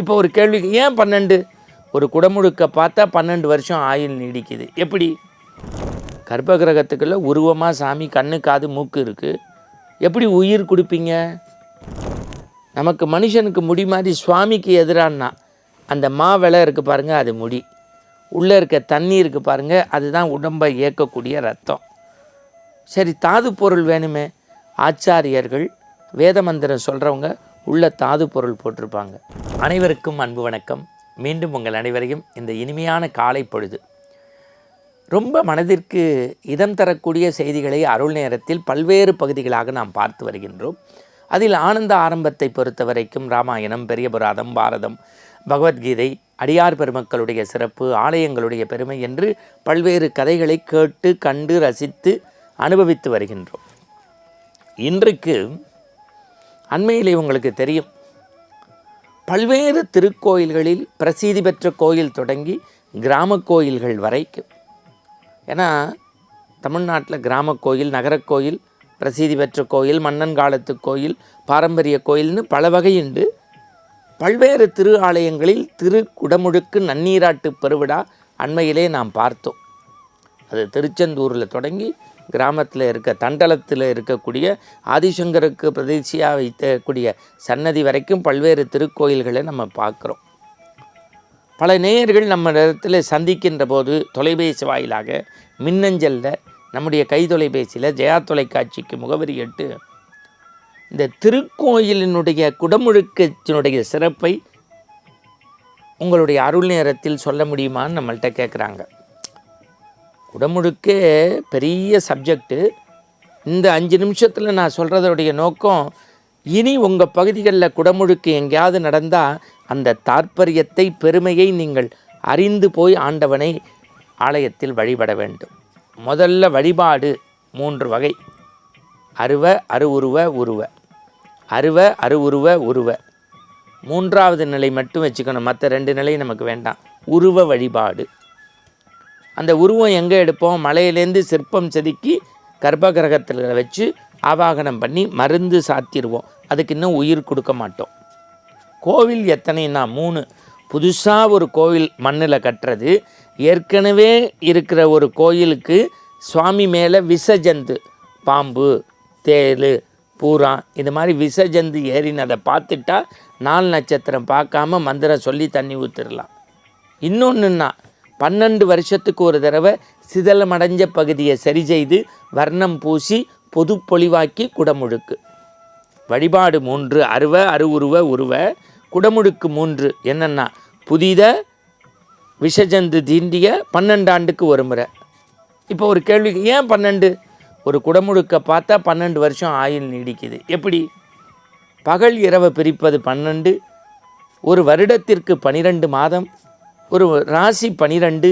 இப்போ ஒரு கேள்விக்கு ஏன் 12? ஒரு குடமுழுக்க பார்த்தா 12 வருஷம் ஆயுள் நீடிக்குது. எப்படி? கர்ப்ப கிரகத்துக்குள்ள உருவமாக சாமி கண்ணு காது மூக்கு இருக்குது. எப்படி உயிர் கொடுப்பீங்க? நமக்கு மனுஷனுக்கு முடி மாதிரி சுவாமிக்கு எதிரானா அந்த மாவிளை இருக்குது பாருங்கள், அது முடி. உள்ளே இருக்க தண்ணி இருக்குது பாருங்கள், அதுதான் உடம்பை இயக்கக்கூடிய ரத்தம். சரி, தாது பொருள் வேணுமே. ஆச்சாரியர்கள் வேத மந்திரம் சொல்கிறவங்க உள்ள தாது பொருள் போட்டிருப்பாங்க. அனைவருக்கும் அன்பு வணக்கம். மீண்டும் உங்கள் அனைவரையும் இந்த இனிமையான காலை பொழுது ரொம்ப மனதிற்கு இதம் தரக்கூடிய செய்திகளை அருள் நேரத்தில் பல்வேறு பகுதிகளாக நாம் பார்த்து வருகின்றோம். அதில் ஆனந்த ஆரம்பத்தை பொறுத்த வரைக்கும் ராமாயணம், பெரிய புராணம், பாரதம், பகவத்கீதை, அடியார் பெருமக்களுடைய சிறப்பு, ஆலயங்களுடைய பெருமை என்று பல்வேறு கதைகளை கேட்டு கண்டு ரசித்து அனுபவித்து வருகின்றோம். இன்றைக்கு அண்மையிலே உங்களுக்கு தெரியும், பல்வேறு திருக்கோயில்களில் பிரசித்தி பெற்ற கோயில் தொடங்கி கிராம கோயில்கள் வரைக்கும். ஏன்னா தமிழ்நாட்டில் கிராம கோயில், நகரக்கோயில், பிரசித்தி பெற்ற கோயில், மன்னன் காலத்து கோயில், பாரம்பரிய கோயில்னு பல வகையுண்டு. பல்வேறு திரு ஆலயங்களில் திரு குடமுழுக்கு நன்னீராட்டு பெருவிழா அண்மையிலே நாம் பார்த்தோம். அது திருச்செந்தூரில் தொடங்கி கிராமத்தில் இருக்க தண்டலத்தில் இருக்கக்கூடிய ஆதிசங்கருக்கு பிரதிஷ்டையாக வைக்கக்கூடிய சன்னதி வரைக்கும் பல்வேறு திருக்கோயில்களை நம்ம பார்க்குறோம். பல நேயர்கள் நம்ம இடத்துல சந்திக்கின்ற போது தொலைபேசி வாயிலாக, மின்னஞ்சலில், நம்முடைய கை தொலைபேசியில், ஜெயா தொலைக்காட்சிக்கு முகவரி இட்டு இந்த திருக்கோயிலினுடைய குடமுழுக்கத்தினுடைய சிறப்பை உங்களுடைய அருள் நேரத்தில் சொல்ல முடியுமான்னு நம்மள்கிட்ட கேட்குறாங்க. குடமுழுக்கே பெரிய சப்ஜெக்டு. இந்த 5 நிமிஷத்தில் நான் சொல்கிறதோடைய நோக்கம், இனி உங்கள் பகுதிகளில் குடமுழுக்கு எங்கேயாவது நடந்தால் அந்த தாற்பயத்தை, பெருமையை நீங்கள் அறிந்து போய் ஆண்டவனை ஆலயத்தில் வழிபட வேண்டும். முதல்ல வழிபாடு 3 வகை: அருவ, அருவுருவ, உருவ. அருவ, அருவுருவ, உருவ. 3வது நிலை மட்டும் வச்சுக்கணும், மற்ற 2 நிலை நமக்கு வேண்டாம். உருவ வழிபாடு. அந்த உருவம் எங்கே எடுப்போம்? மலையிலேருந்து சிற்பம் செதுக்கி கர்ப்பகிரகத்தில் வச்சு ஆவாகனம் பண்ணி மருந்து சாத்திடுவோம். அதுக்கு இன்னும் உயிர் கொடுக்க மாட்டோம். கோவில் எத்தனைன்னா 3. புதுசாக ஒரு கோவில் மண்ணில் கட்டுறது, ஏற்கனவே இருக்கிற ஒரு கோயிலுக்கு சுவாமி மேலே விசஜந்து, பாம்பு, தேள், பூரா, இது மாதிரி விசஜந்து ஏறினதை பார்த்துட்டா 4 நட்சத்திரம் பார்க்காம மந்திரம் சொல்லி தண்ணி ஊற்றிடலாம். இன்னொன்றுன்னா 12 வருஷத்துக்கு ஒரு தடவை சிதலமடைஞ்ச பகுதியை சரி செய்து வர்ணம் பூசி பொது பொலிவாக்கி குடமுழுக்கு. வழிபாடு 3: அருவ, அருவுருவ, உருவ. குடமுழுக்கு 3 என்னென்னா, புதித விஷஜந்து தீண்டிய 12 ஆண்டுக்கு ஒரு முறை. இப்போ ஒரு கேள்விக்கு ஏன் 12? ஒரு குடமுழுக்க பார்த்தா 12 வருஷம் ஆயுள் நீடிக்குது. எப்படி? பகல் இரவை பிரிப்பது 12, ஒரு வருடத்திற்கு 12 மாதம், ஒரு ராசி 12,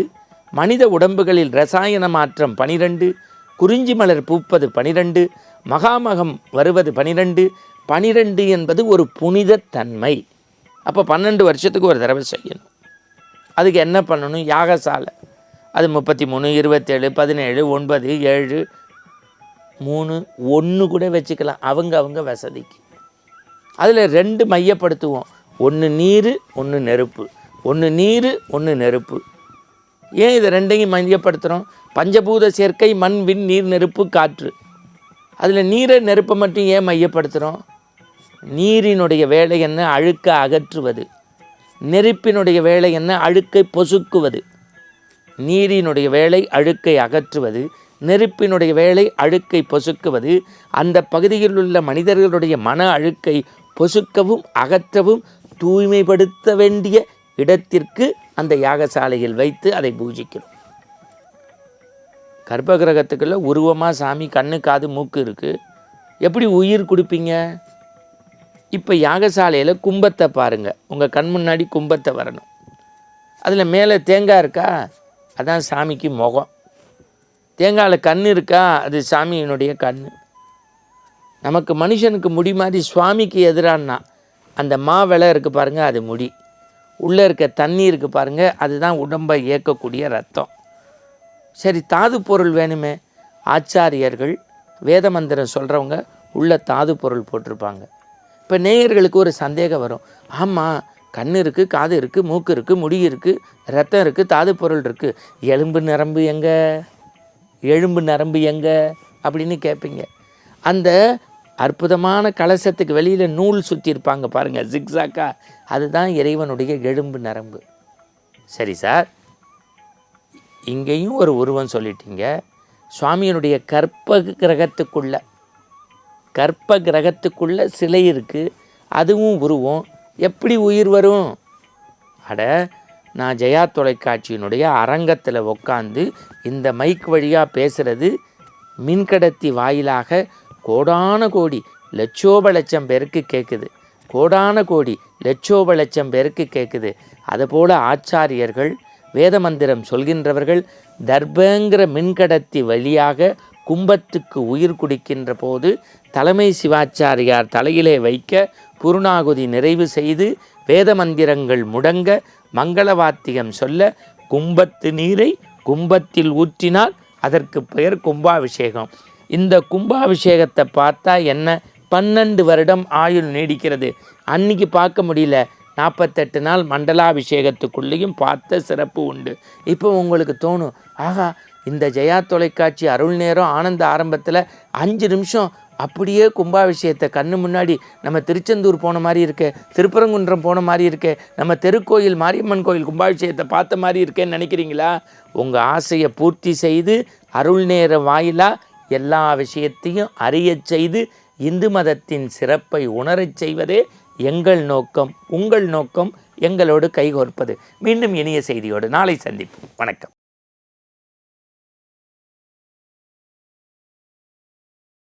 மனித உடம்புகளில் ரசாயன மாற்றம் 12, குறிஞ்சி மலர் பூப்பது 12, மகாமகம் வருவது 12. 12 என்பது ஒரு புனித தன்மை. அப்போ 12 வருஷத்துக்கு ஒரு தடவை செய்யணும். அதுக்கு என்ன பண்ணணும்? யாகசாலை. அது 33, 27, 17, 9, 7, 3, 1 கூட வச்சுக்கலாம், அவங்க வசதிக்கு. அதில் 2 மையப்படுத்துவோம். 1 நீர், 1 நெருப்பு. 1 நீர், 1 நெருப்பு. ஏன் இதை 2ஐயும் மையப்படுத்துகிறோம்? பஞ்சபூத சேர்க்கை, மண், விண், நீர், நெருப்பு, காற்று. அதில் நீரை, நெருப்பை மட்டும் ஏன் மையப்படுத்துகிறோம்? நீரினுடைய வேலை என்ன? அழுக்கை அகற்றுவது. நெருப்பினுடைய வேலை என்ன? அழுக்கை பொசுக்குவது. நீரினுடைய வேலை அழுக்கை அகற்றுவது, நெருப்பினுடைய வேலை அழுக்கை பொசுக்குவது. அந்த பகுதியில் உள்ள மனிதர்களுடைய மன அழுக்கை பொசுக்கவும் அகற்றவும் தூய்மைப்படுத்த வேண்டிய இடத்திற்கு அந்த யாகசாலையில் வைத்து அதை பூஜிக்கிறோம். கர்ப்பகிரகத்துக்குள்ள உருவமாக சாமி கண்ணு காது மூக்கு இருக்குது. எப்படி உயிர் கொடுப்பீங்க? இப்போ யாகசாலையில் கும்பத்தை பாருங்கள். உங்கள் கண் முன்னாடி கும்பத்தை வரணும். அதில் மேலே தேங்காய் இருக்கா? அதான் சாமிக்கு முகம். தேங்காயில் கண் இருக்கா? அது சாமியினுடைய கண். நமக்கு மனுஷனுக்கு முடி மாதிரி சுவாமிக்கு எதிரானா அந்த மாவிளை இருக்குது பாருங்கள், அது முடி. உள்ளே இருக்க தண்ணி இருக்குது பாருங்கள், அதுதான் உடம்பை இயக்கக்கூடிய ரத்தம். சரி, தாது பொருள் வேணுமே. ஆச்சாரியர்கள் வேத மந்திரம் சொல்கிறவங்க உள்ள தாது பொருள் போட்டிருப்பாங்க. இப்போ நேயர்களுக்கு ஒரு சந்தேகம் வரும், ஆமாம் கண் இருக்குது, காது இருக்குது, மூக்கு இருக்குது, முடி இருக்குது, ரத்தம் இருக்குது, தாது பொருள் இருக்குது, எலும்பு நரம்பு எங்கே, எலும்பு நரம்பு எங்கே அப்படின்னு கேட்பீங்க. அந்த அற்புதமான கலசத்துக்கு வெளியில் நூல் சுற்றியிருப்பாங்க பாருங்கள், ஜிக்ஸாக்கா, அதுதான் இறைவனுடைய எலும்பு நரம்பு. சரி சார், இங்கேயும் ஒரு உருவம் சொல்லிட்டீங்க. சுவாமியினுடைய கற்ப கிரகத்துக்குள்ள சிலை இருக்குது, அதுவும் உருவம், எப்படி உயிர் வரும்? அட, நான் ஜெயா தொலைக்காட்சியினுடைய அரங்கத்தில் உட்காந்து இந்த மைக் வழியாக பேசுகிறது மின்கடத்தி வாயிலாக கோடான கோடி லட்சோப லட்சம் பேருக்கு கேட்குது, கோடான கோடி லட்சோப லட்சம் பேருக்கு கேட்குது. அதுபோல் ஆச்சாரியர்கள், வேத மந்திரம் சொல்கின்றவர்கள் தர்பங்கிற மின்கடத்தி வழியாக கும்பத்துக்கு உயிர் குடிக்கின்ற போது தலைமை சிவாச்சாரியார் தலையிலே வைக்க புருணாகுதி நிறைவு செய்து வேத மந்திரங்கள் முடங்க மங்கள வாத்தியம் சொல்ல கும்பத்து நீரை கும்பத்தில் ஊற்றினால் அதற்கு பெயர் கும்பாபிஷேகம். இந்த கும்பாபிஷேகத்தை பார்த்தா என்ன 12 வருடம் ஆயுள் நீடிக்கிறது. அன்னைக்கு பார்க்க முடியல, 48 நாள் மண்டலாபிஷேகத்துக்குள்ளேயும் பார்த்த சிறப்பு உண்டு. இப்போ உங்களுக்கு தோணும், ஆகா, இந்த ஜெயா தொலைக்காட்சி அருள் நேரம் ஆனந்த ஆரம்பத்தில் 5 நிமிஷம் அப்படியே கும்பாபிஷேகத்தை கண்ணு முன்னாடி நம்ம திருச்செந்தூர் போன மாதிரி இருக்கே, திருப்பரங்குன்றம் போன மாதிரி இருக்கே, நம்ம தெருக்கோயில் மாரியம்மன் கோயில் கும்பாபிஷேகத்தை பார்த்த மாதிரி இருக்கேன்னு நினைக்கிறீங்களா? உங்கள் ஆசையை பூர்த்தி செய்து அருள் நேர வாயிலாக எல்லா விஷயத்தையும் அறியச் செய்து இந்து மதத்தின் சிறப்பை உணரச் செய்வதே எங்கள் நோக்கம். உங்கள் நோக்கம் எங்களோடு கைகோர்ப்பது. மீண்டும் இனிய செய்தியோடு நாளை சந்திப்போம். வணக்கம்.